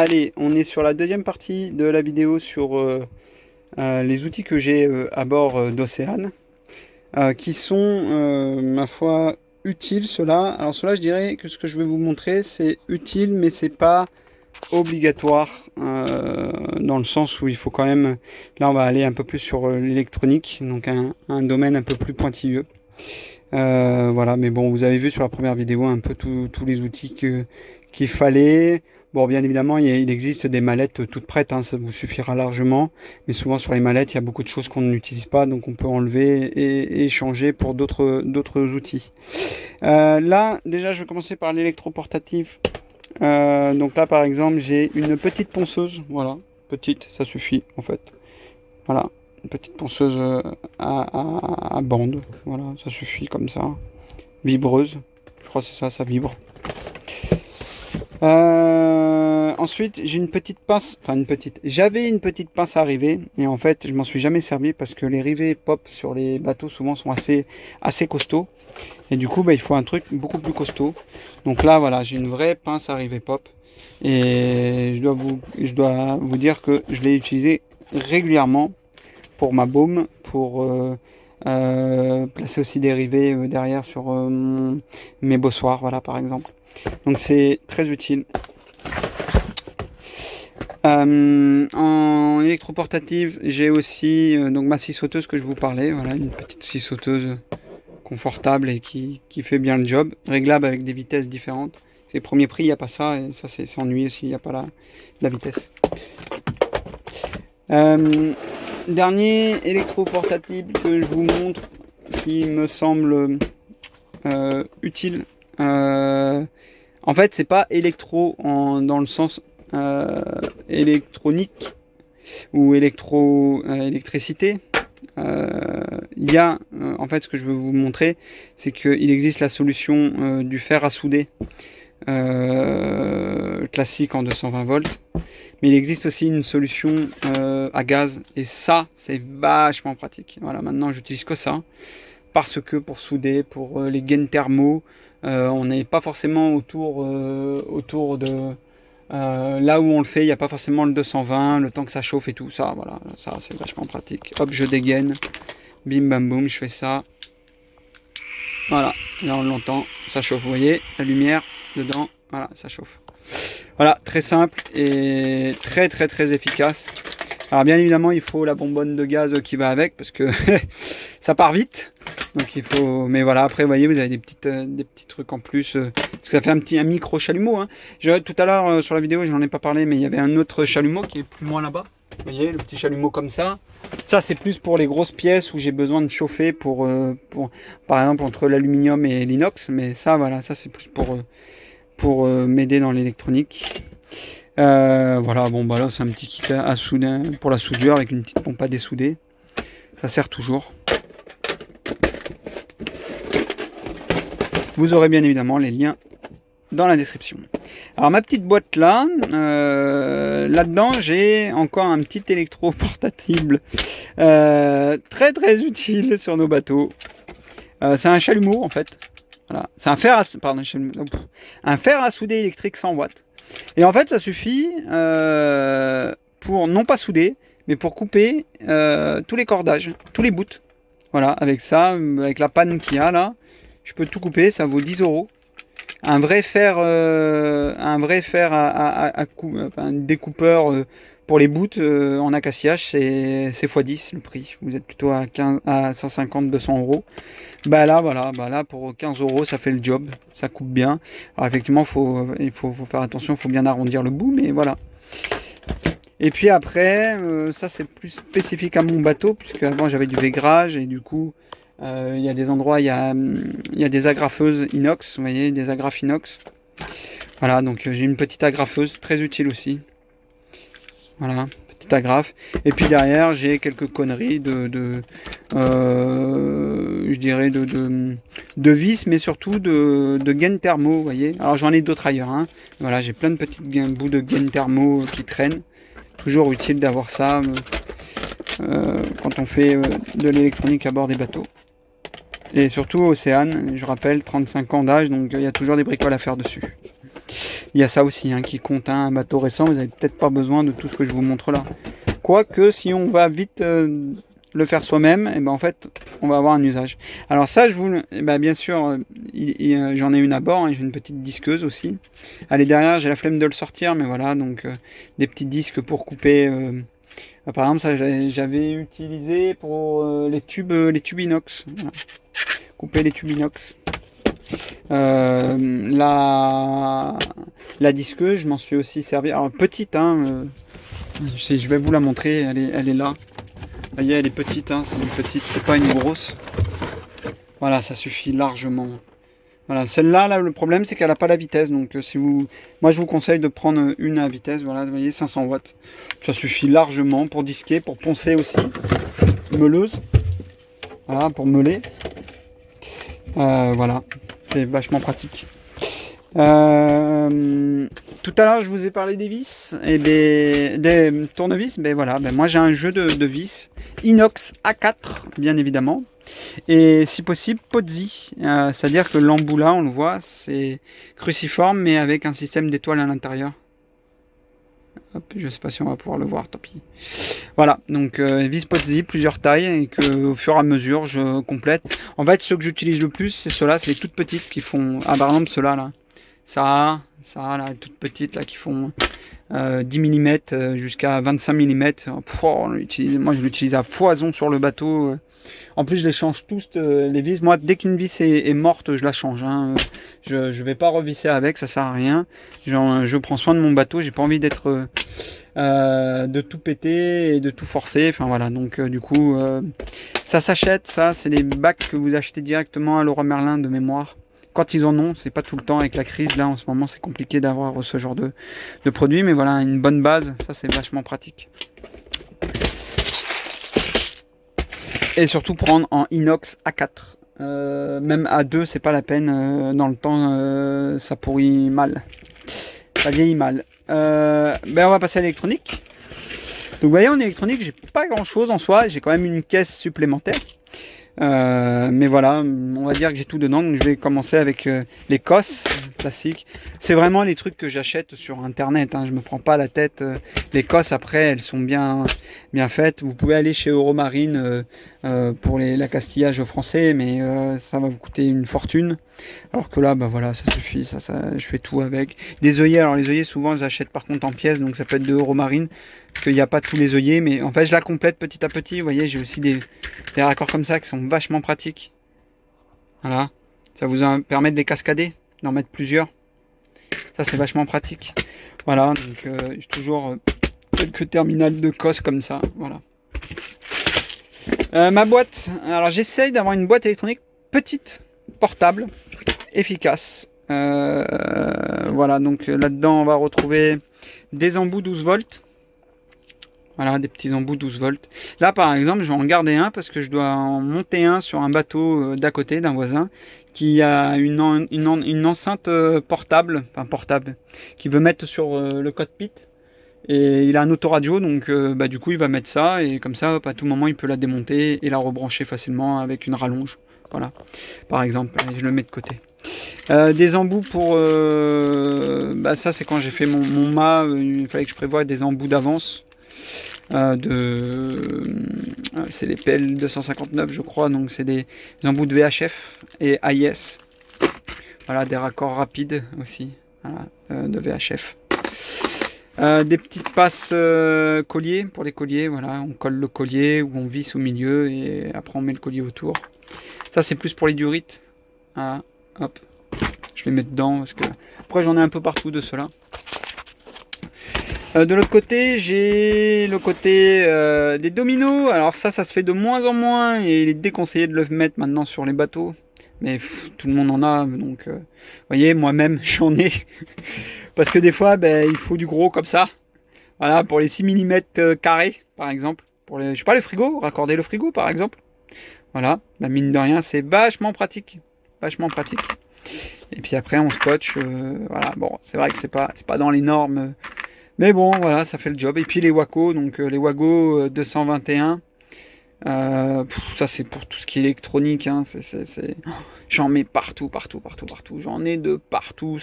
Allez, on est sur la deuxième partie de la vidéo sur les outils que j'ai à bord d'Océane, qui sont, ma foi, utiles, ceux-là. Alors ceux-là, je dirais que ce que je vais vous montrer, c'est utile, mais c'est pas obligatoire, dans le sens où il faut quand même... Là, on va aller un peu plus sur l'électronique, donc un domaine un peu plus pointilleux. Voilà, mais bon, vous avez vu sur la première vidéo un peu tous les outils qu'il fallait. Bon, bien évidemment, il existe des mallettes toutes prêtes, hein, ça vous suffira largement. Mais souvent sur les mallettes, il y a beaucoup de choses qu'on n'utilise pas, donc on peut enlever et changer pour d'autres outils. Là, déjà, je vais commencer par l'électroportatif. Donc là, par exemple, j'ai une petite ponceuse. Voilà, petite, ça suffit en fait. Voilà, une petite ponceuse à bande. Voilà, ça suffit comme ça. Vibreuse. Je crois que c'est ça, ça vibre. Ensuite, j'ai une petite pince, enfin une petite. J'avais une petite pince à rivet et en fait, je m'en suis jamais servi parce que les rivets pop sur les bateaux souvent sont assez costauds et du coup, bah, il faut un truc beaucoup plus costaud. Donc là, voilà, j'ai une vraie pince à rivet pop et je dois vous dire que je l'ai utilisée régulièrement pour ma baume, pour placer aussi des rivets derrière sur mes bossoirs, voilà par exemple. Donc c'est très utile. En électroportative, j'ai aussi donc ma scie sauteuse que je vous parlais. Voilà, une petite scie sauteuse confortable et qui fait bien le job, réglable avec des vitesses différentes. C'est premier prix, il n'y a pas ça, et ça c'est ennuyeux s'il n'y a pas la vitesse. Dernier électroportable que je vous montre qui me semble utile. En fait, c'est pas dans le sens électronique ou électricité. Il y a, en fait, ce que je veux vous montrer, c'est qu'il existe la solution du fer à souder classique en 220 volts. Mais il existe aussi une solution à gaz. Et ça, c'est vachement pratique. Voilà, maintenant, j'utilise que ça. Parce que pour souder, pour les gaines thermaux, on n'est pas forcément autour de... là où on le fait, il n'y a pas forcément le 220, le temps que ça chauffe et tout. Ça, voilà, ça, c'est vachement pratique. Hop, je dégaine. Bim, bam, boum, je fais ça. Voilà, là on l'entend, ça chauffe. Vous voyez, la lumière dedans, voilà, ça chauffe. Voilà, très simple et très efficace. Alors bien évidemment, il faut la bonbonne de gaz qui va avec parce que ça part vite. Donc il faut, mais voilà, après vous voyez, vous avez des petits trucs en plus parce que ça fait un micro chalumeau, hein. Tout à l'heure sur la vidéo, je n'en ai pas parlé, mais il y avait un autre chalumeau qui est plus loin là-bas. Vous voyez, le petit chalumeau comme ça. Ça, c'est plus pour les grosses pièces où j'ai besoin de chauffer pour par exemple, entre l'aluminium et l'inox. Mais ça, voilà, ça c'est plus pour m'aider dans l'électronique. Voilà, bon, bah là, c'est un petit kit à souder pour la soudure avec une petite pompe à dessouder. Ça sert toujours. Vous aurez bien évidemment les liens dans la description. Alors ma petite boîte là, là-dedans j'ai encore un petit électroportable très utile sur nos bateaux. C'est un chalumeau en fait. Voilà. C'est un un fer à souder électrique 100 watts. Et en fait ça suffit pour non pas souder, mais pour couper tous les cordages, tous les bouts. Voilà, avec ça, avec la panne qu'il y a là, je peux tout couper, ça vaut 10 euros. Un vrai fer un découpeur pour les bouts en acaciage, c'est x10 le prix. Vous êtes plutôt à 150-200 euros. Bah là, voilà, bah là pour 15 euros, ça fait le job, ça coupe bien. Alors effectivement, il faut faire attention, il faut bien arrondir le bout, mais voilà. Et puis après, ça c'est plus spécifique à mon bateau, puisque avant j'avais du vaigrage et du coup, il y a des endroits, il y a des agrafeuses inox, vous voyez, des agrafes inox. Voilà, donc j'ai une petite agrafeuse très utile aussi. Voilà, petite agrafe. Et puis derrière, j'ai quelques conneries je dirais de vis, mais surtout de gaines thermo, vous voyez. Alors j'en ai d'autres ailleurs, hein. Voilà, j'ai plein de petits bouts de gaines thermo qui traînent. Toujours utile d'avoir ça quand on fait de l'électronique à bord des bateaux. Et surtout Océane, je rappelle, 35 ans d'âge, donc il y a toujours des bricoles à faire dessus. Il y a ça aussi hein, qui compte, hein, un bateau récent, vous n'avez peut-être pas besoin de tout ce que je vous montre là. Quoique, si on va vite le faire soi-même, et ben en fait, on va avoir un usage. Alors ça, bien sûr, j'en ai une à bord, hein, j'ai une petite disqueuse aussi. Elle est derrière, j'ai la flemme de le sortir, mais voilà, donc des petits disques pour couper. Par exemple, ça j'avais utilisé pour les tubes inox. Voilà. Couper les tubes inox. La disqueuse, je m'en suis aussi servi. Alors petite, hein, je vais vous la montrer, elle est là. Vous voyez, elle est petite, hein, c'est une petite, c'est pas une grosse. Voilà, ça suffit largement. Voilà, celle-là, là, le problème, c'est qu'elle n'a pas la vitesse. Donc, moi, je vous conseille de prendre une à vitesse. Voilà, vous voyez, 500 watts. Ça suffit largement pour disquer, pour poncer aussi. Meuleuse. Voilà, pour meuler. Voilà, c'est vachement pratique. Tout à l'heure, je vous ai parlé des vis et des tournevis. Ben voilà, moi j'ai un jeu de vis inox A4, bien évidemment, et si possible Pozzi, c'est-à-dire que l'embout là, on le voit, c'est cruciforme, mais avec un système d'étoiles à l'intérieur. Hop, je sais pas si on va pouvoir le voir, tant pis. Voilà, donc vis Pozzi, plusieurs tailles, et que au fur et à mesure, je complète. En fait, ceux que j'utilise le plus, c'est ceux-là, c'est les toutes petites qui font. Ah, par exemple, ceux-là, là. Ça, là, toutes petites, là, qui font 10 mm jusqu'à 25 mm. Moi, je l'utilise à foison sur le bateau. En plus, je les change tous, les vis. Moi, dès qu'une vis est morte, je la change. Hein. Je vais pas revisser avec, ça sert à rien. Je prends soin de mon bateau, j'ai pas envie d'être de tout péter et de tout forcer. Enfin voilà, donc du coup, ça s'achète. Ça, c'est les bacs que vous achetez directement à Leroy Merlin de mémoire. Quand ils en ont, c'est pas tout le temps avec la crise. Là, en ce moment, c'est compliqué d'avoir ce genre de produit. Mais voilà, une bonne base, ça, c'est vachement pratique. Et surtout prendre en inox A4. Même A2, c'est pas la peine. Dans le temps, ça pourrit mal. Ça vieillit mal. On va passer à l'électronique. Donc vous voyez, en électronique, j'ai pas grand chose en soi. J'ai quand même une caisse supplémentaire. Mais voilà, on va dire que j'ai tout dedans. Donc je vais commencer avec les COS classiques. C'est vraiment les trucs que j'achète sur internet. Hein. Je me prends pas la tête. Les COS après, elles sont bien faites. Vous pouvez aller chez Euromarine pour l'accastillage français, mais ça va vous coûter une fortune. Alors que là, voilà, ça suffit. Ça, je fais tout avec. Des œillets. Alors les œillets, souvent, j'achète par contre en pièces, donc ça peut être de Euromarine. Parce qu'il n'y a pas tous les œillets, mais en fait je la complète petit à petit. Vous voyez, j'ai aussi des raccords comme ça qui sont vachement pratiques. Voilà, ça vous permet de les cascader, d'en mettre plusieurs. Ça c'est vachement pratique. Voilà, donc j'ai toujours quelques terminales de COS comme ça. Voilà. Ma boîte, alors j'essaye d'avoir une boîte électronique petite, portable, efficace. Voilà, donc là-dedans on va retrouver des embouts 12 volts. Voilà, des petits embouts 12 volts. Là, par exemple, je vais en garder un parce que je dois en monter un sur un bateau d'à côté, d'un voisin, qui a une enceinte portable, qui veut mettre sur le cockpit. Et il a un autoradio, donc du coup, il va mettre ça, et comme ça, à tout moment, il peut la démonter et la rebrancher facilement avec une rallonge. Voilà, par exemple, je le mets de côté. Des embouts pour... ça, c'est quand j'ai fait mon mât, il fallait que je prévoie des embouts d'avance. C'est les PL 259 je crois, donc c'est des embouts de VHF et AIS. Voilà, des raccords rapides aussi, voilà, de VHF. Des petites passes collier pour les colliers, voilà, on colle le collier ou on visse au milieu et après on met le collier autour. Ça c'est plus pour les durites. Voilà, hop, je les mets dedans parce que après j'en ai un peu partout de ceux-là. De l'autre côté, j'ai le côté des dominos. Alors ça se fait de moins en moins et il est déconseillé de le mettre maintenant sur les bateaux. Mais tout le monde en a, donc vous voyez, moi-même j'en ai. Parce que des fois, il faut du gros comme ça. Voilà, pour les 6 mm carrés, par exemple. Pour les, je sais pas, les frigos, raccorder le frigo, par exemple. Voilà, mine de rien, c'est vachement pratique. Vachement pratique. Et puis après, on scotche. Voilà, bon, c'est vrai que c'est pas dans les normes. Mais bon, voilà, ça fait le job. Et puis les Waco, donc les Wago 221. Ça c'est pour tout ce qui est électronique, hein. J'en mets partout. J'en ai de partout.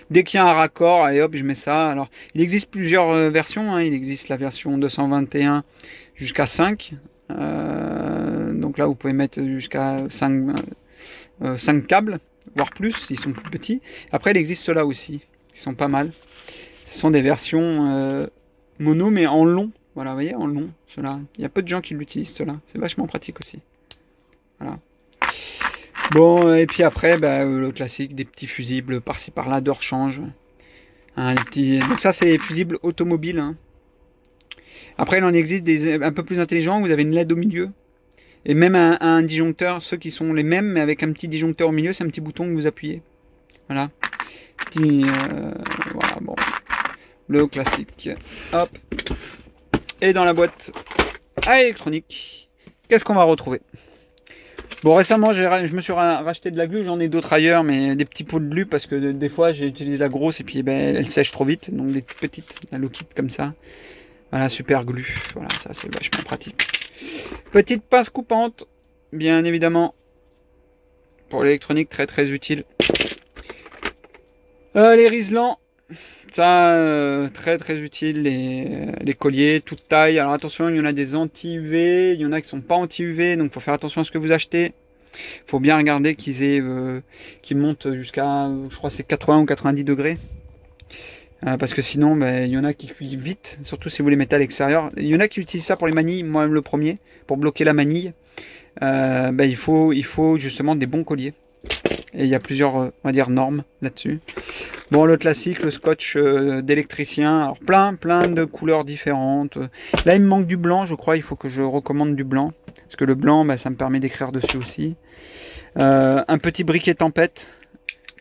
Dès qu'il y a un raccord, allez hop, je mets ça. Alors, il existe plusieurs versions, hein. Il existe la version 221 jusqu'à 5. Donc là, vous pouvez mettre jusqu'à 5 câbles, voire plus, ils sont plus petits. Après, il existe ceux-là aussi, qui sont pas mal. Ce sont des versions mono, mais en long. Voilà, vous voyez, en long, ceux-là. Il y a peu de gens qui l'utilisent, ceux-là. C'est vachement pratique aussi. Voilà. Bon, et puis après, le classique, des petits fusibles par-ci par-là de rechange. Hein, donc ça, c'est les fusibles automobiles. Hein. Après, il en existe des un peu plus intelligents. Vous avez une LED au milieu. Et même un disjoncteur, ceux qui sont les mêmes, mais avec un petit disjoncteur au milieu, c'est un petit bouton que vous appuyez. Voilà. Voilà, bon. Le classique. Hop. Et dans la boîte à électronique, qu'est-ce qu'on va retrouver? Bon, récemment, je me suis racheté de la glu, j'en ai d'autres ailleurs, mais des petits pots de glu, parce que des fois, j'utilise la grosse et puis elle sèche trop vite. Donc des petites, la low kit comme ça. Voilà, super glu. Voilà, ça c'est vachement pratique. Petite pince coupante, bien évidemment, pour l'électronique, très très utile. Les riselants, ça, très très utile, les colliers, toute taille. Alors attention, il y en a des anti-UV, il y en a qui sont pas anti-UV, donc faut faire attention à ce que vous achetez. Faut bien regarder qu'ils montent jusqu'à, je crois c'est 80 ou 90 degrés. Parce que sinon, il y en a qui cuisent vite, surtout si vous les mettez à l'extérieur. Il y en a qui utilisent ça pour les manilles, moi-même le premier, pour bloquer la manille. Il faut justement des bons colliers. Et il y a plusieurs, on va dire, normes là-dessus. Bon, le classique, le scotch d'électricien. Alors plein de couleurs différentes. Là, il me manque du blanc, je crois. Il faut que je recommande du blanc. Parce que le blanc, ça me permet d'écrire dessus aussi. Un petit briquet tempête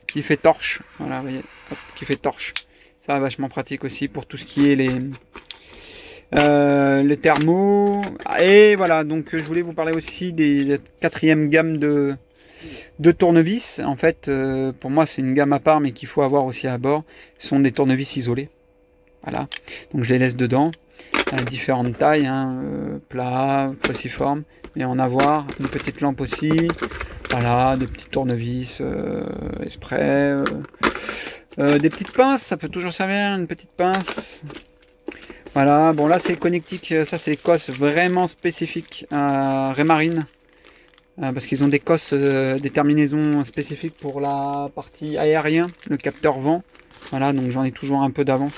qui fait torche. Voilà, vous voyez, hop, qui fait torche. Ça, vachement pratique aussi pour tout ce qui est les thermos. Et voilà, donc je voulais vous parler aussi des quatrième gamme de tournevis. En fait, pour moi, c'est une gamme à part, mais qu'il faut avoir aussi à bord. Ce sont des tournevis isolés. Voilà, donc je les laisse dedans. Différentes tailles, hein, plat, cruciforme, et en avoir une petite lampe aussi. Voilà, des petits tournevis exprès. Des petites pinces, ça peut toujours servir, une petite pince. Voilà, bon là c'est connectique, ça c'est les cosses vraiment spécifiques à Raymarine. Parce qu'ils ont des cosses, des terminaisons spécifiques pour la partie aérienne, le capteur vent. Voilà, donc j'en ai toujours un peu d'avance.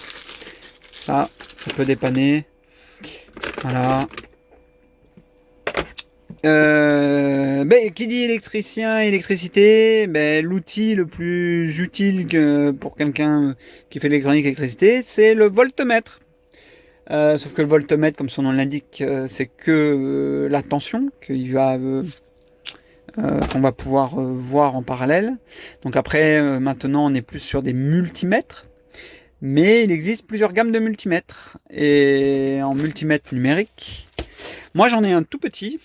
Ça peut dépanner. Voilà. Qui dit électricien, électricité, l'outil le plus utile pour quelqu'un qui fait l'électronique électricité, c'est le voltmètre. Sauf que le voltmètre, comme son nom l'indique, c'est que la tension qu'on va pouvoir voir en parallèle. Donc après, maintenant, on est plus sur des multimètres. Mais il existe plusieurs gammes de multimètres. Et en multimètre numérique, moi j'en ai un tout petit.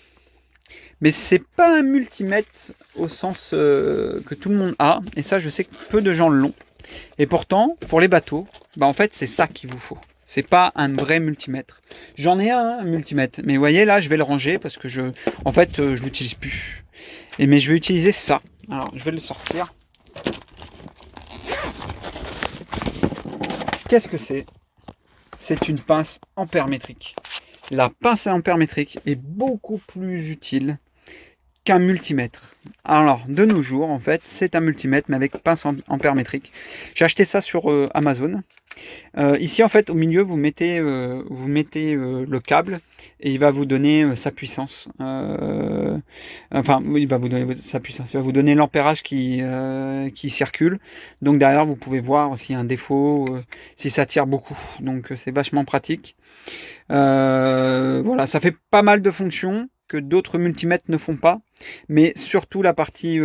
Mais c'est pas un multimètre au sens que tout le monde a. Et ça, je sais que peu de gens l'ont. Et pourtant, pour les bateaux, en fait, c'est ça qu'il vous faut. C'est pas un vrai multimètre. J'en ai un multimètre. Mais vous voyez, là, je vais le ranger parce que je l'utilise plus. Mais je vais utiliser ça. Alors, je vais le sortir. Qu'est-ce que c'est? C'est une pince ampère-métrique. La pince ampère-métrique est beaucoup plus utile qu'un multimètre. Alors, de nos jours, en fait, c'est un multimètre, mais avec pince ampère-métrique. J'ai acheté ça sur Amazon. Ici, en fait, au milieu, vous mettez le câble et il va vous donner sa puissance. Il va vous donner sa puissance. Il va vous donner l'ampérage qui circule. Donc derrière, vous pouvez voir s'il y a un défaut, si ça tire beaucoup. Donc c'est vachement pratique. Voilà, ça fait pas mal de fonctions que d'autres multimètres ne font pas, mais surtout la partie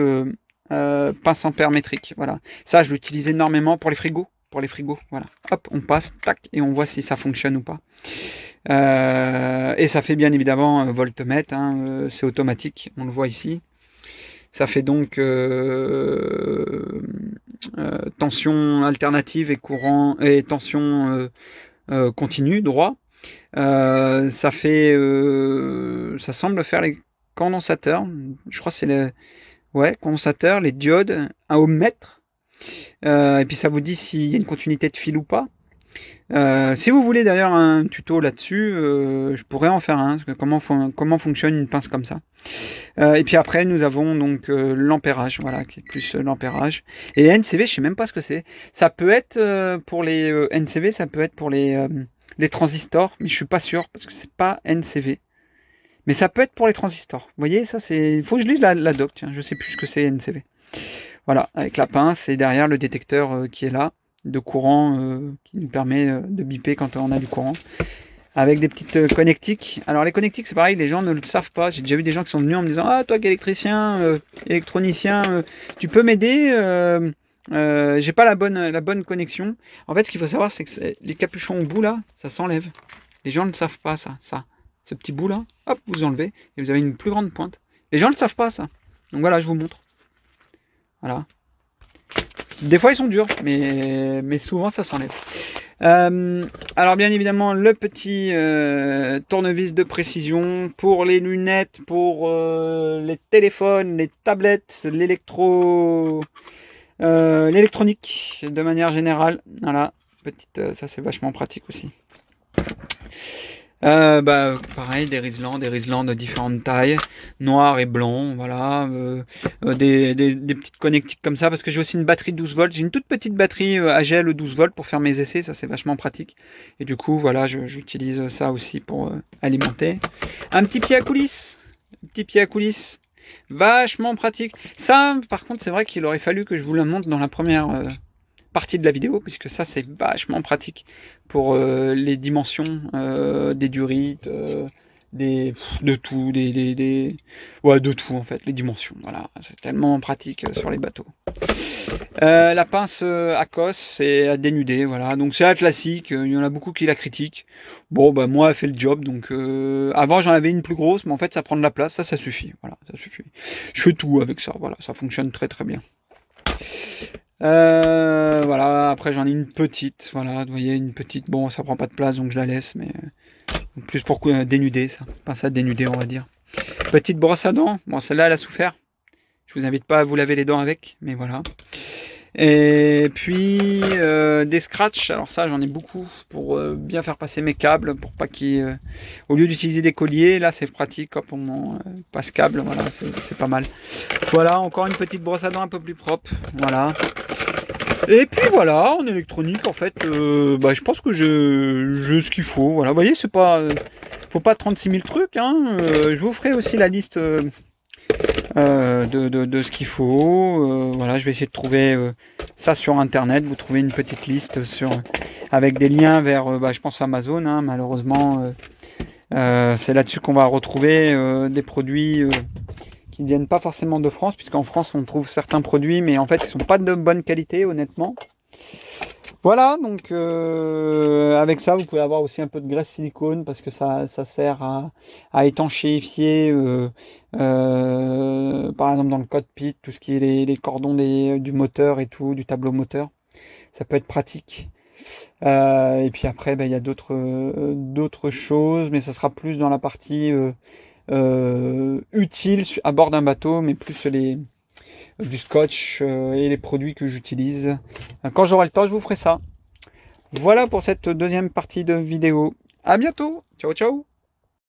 pince ampère métrique. Voilà, ça je l'utilise énormément pour les frigos. Voilà, hop, on passe, tac, et on voit si ça fonctionne ou pas. Et ça fait bien évidemment voltmètre, hein, c'est automatique, on le voit ici. Ça fait donc tension alternative et courant et tension continue, droit. Ça semble faire les condensateurs. Je crois que c'est le condensateur, les diodes, un ohmmètre. Et puis ça vous dit s'il y a une continuité de fil ou pas. Si vous voulez d'ailleurs un tuto là-dessus, je pourrais en faire un. Comment fonctionne une pince comme ça. Et puis après, nous avons donc l'ampérage, voilà, qui est plus l'ampérage. Et NCV, je sais même pas ce que c'est. Ça peut être pour les NCV, ça peut être pour les transistors, mais je suis pas sûr parce que c'est pas NCV. Mais ça peut être pour les transistors. Vous voyez, ça c'est. Il faut que je lise la doc. Tiens, je sais plus ce que c'est NCV. Voilà, avec la pince et derrière le détecteur qui est là de courant qui nous permet de biper quand on a du courant. Avec des petites connectiques. Alors les connectiques c'est pareil, les gens ne le savent pas. J'ai déjà vu des gens qui sont venus en me disant ah toi qui es électricien, électronicien, tu peux m'aider j'ai pas la bonne connexion. En fait ce qu'il faut savoir c'est que les capuchons au bout là, ça s'enlève. Les gens ne le savent pas ça. Ce petit bout là, hop vous enlevez et vous avez une plus grande pointe. Les gens ne le savent pas ça. Donc voilà je vous montre. Voilà. Des fois ils sont durs mais souvent ça s'enlève. Alors bien évidemment le petit tournevis de précision pour les lunettes, pour les téléphones, les tablettes, l'électronique de manière générale. Voilà, ça c'est vachement pratique aussi. Pareil, des Riesland de différentes tailles, noir et blanc, voilà, des petites connectiques comme ça, parce que j'ai aussi une batterie 12 volts, j'ai une toute petite batterie à gel 12 volts pour faire mes essais, ça c'est vachement pratique, et du coup, voilà, j'utilise ça aussi pour alimenter. Un petit pied à coulisses, vachement pratique. Ça, par contre, c'est vrai qu'il aurait fallu que je vous le montre dans la première partie de la vidéo, puisque ça c'est vachement pratique pour les dimensions des durites, de tout, de tout en fait, les dimensions, voilà, c'est tellement pratique sur les bateaux. La pince à cosse et à dénuder, voilà, donc c'est la classique, il y en a beaucoup qui la critiquent. Bon bah moi elle fait le job, donc avant j'en avais une plus grosse, mais en fait ça prend de la place, ça suffit, voilà, ça suffit. Je fais tout avec ça, voilà, ça fonctionne très très bien. Voilà, après j'en ai une petite, voilà, vous voyez, une petite, bon ça prend pas de place donc je la laisse, mais plus pour dénuder ça, pince à dénuder on va dire. Petite brosse à dents, bon celle-là elle a souffert, je vous invite pas à vous laver les dents avec, mais voilà. Et puis des scratchs, alors ça j'en ai beaucoup pour bien faire passer mes câbles, pour pas qu'ils, au lieu d'utiliser des colliers, là c'est pratique hop, on passe câble, voilà, c'est pas mal. Voilà, encore une petite brosse à dents un peu plus propre, voilà. Et puis voilà, en électronique en fait, je pense que j'ai ce qu'il faut, voilà, vous voyez c'est pas, faut pas 36 000 trucs, hein. Je vous ferai aussi la liste de ce qu'il faut, voilà, je vais essayer de trouver ça sur internet, vous trouvez une petite liste avec des liens vers, je pense Amazon, hein, malheureusement, c'est là-dessus qu'on va retrouver des produits qui ne viennent pas forcément de France, puisqu'en France on trouve certains produits, mais en fait ils sont pas de bonne qualité, honnêtement. Voilà, donc avec ça vous pouvez avoir aussi un peu de graisse silicone, parce que ça sert à étanchéifier, par exemple dans le cockpit, tout ce qui est les cordons du moteur et tout, du tableau moteur. Ça peut être pratique. Et puis après, il y a d'autres choses, mais ça sera plus dans la partie utile à bord d'un bateau, mais plus du scotch et les produits que j'utilise. Quand j'aurai le temps, je vous ferai ça. Voilà pour cette deuxième partie de vidéo. À bientôt. Ciao, ciao.